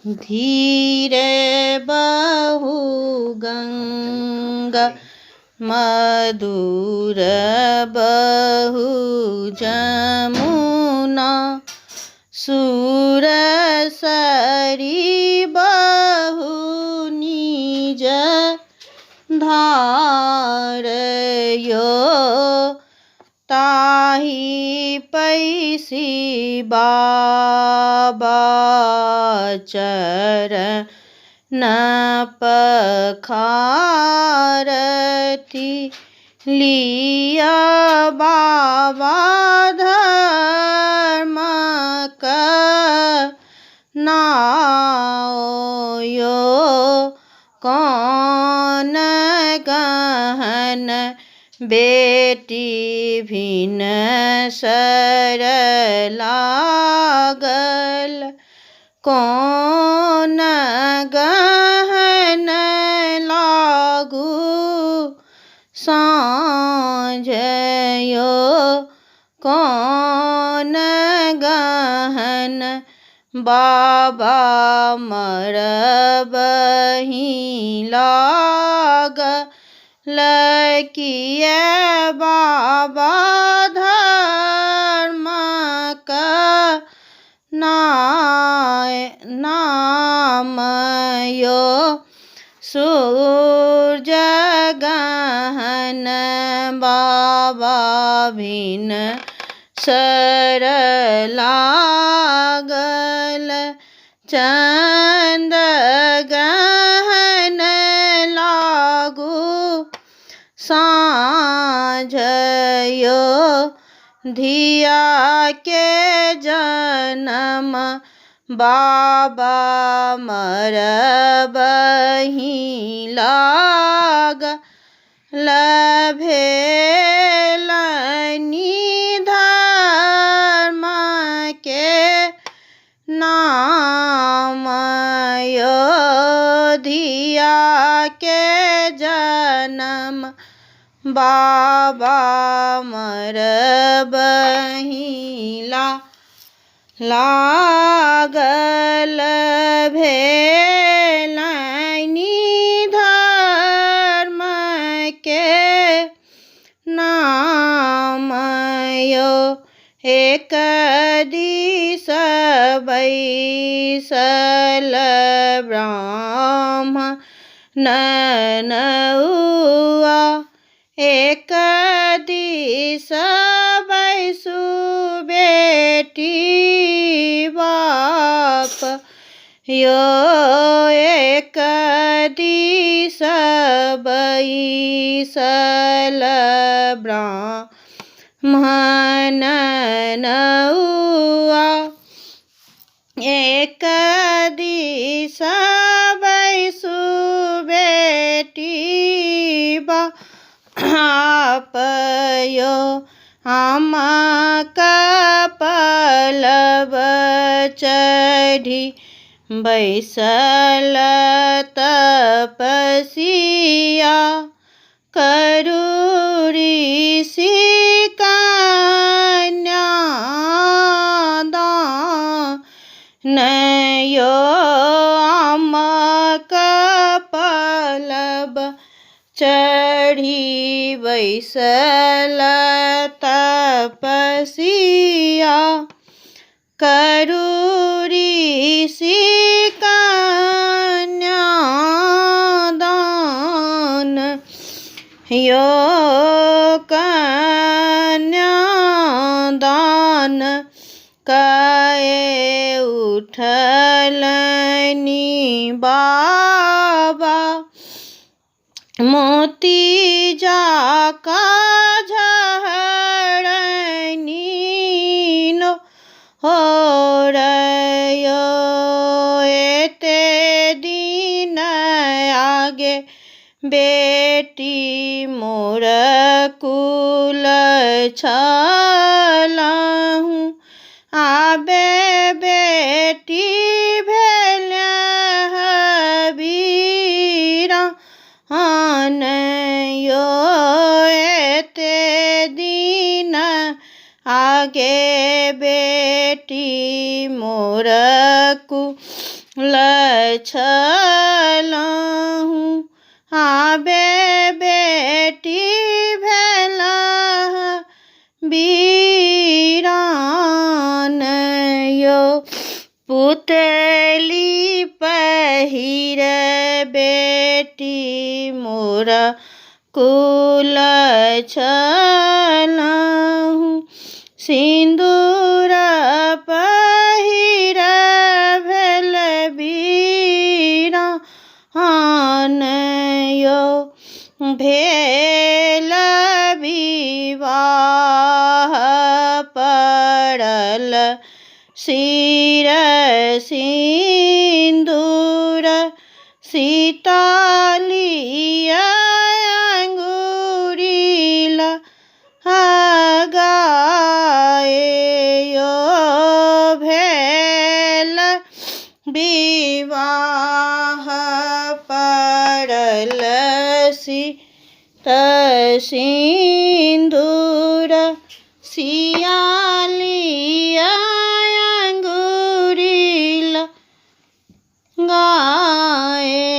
धीरे बहु गंगा मधुर बहु जमुना सुरसरी बहु निज धारयो ताहि पैसी बाबा चरण पखारती लिया बाबा धर्म नायो कौन गहन बेटी भिन सर लागल कौन गहन लागू साँझयो कौन गहन बाबा मरबही लकिय बाबा धर्म नामयो सूरज गहन बाबा भिन सर लागल चंद गहन लागू साँझयो धिया के जन्म बाबा मरबही भेलनि धर्म के नामयो धिया के जन्म बाबा मरबही लागल भेलनि धर्म के नामयो एक दिस बैसल ब्राह्मणनुआ एक दिस बैसु बेटी बाप यो एक दिस बैसल ब्राह्मणनुआ एक दिस बैसु बेटी बाप यो हम कपलव चढ़ी बैसल तपसिया करू ऋषि कन्यादानयो हम कपलव चढ़ी बैसल तपसिया करू ऋषि कन्यादान यो कन्यादान कए उठलनि बाबा मोती जाका झहरनी नो हो रयो एते दिन आगे बेटी मोर कुल छलहु आबे बेटी भेल हबीरा यो एते दिन आगे बेटी मोर लछलहु आबे बेटी भेला बीरान यो पुतली पहिर बेटी मोरा कुल छलहु सिन्दूर पहिर भेल बीरान यो भेल विवाह पड़ल सिर सिन्दूर सीतालिया अंगुरीला गाए यो भेल विवाह पड़ल सिन्दूर सियालिया अंगुरीला गाए।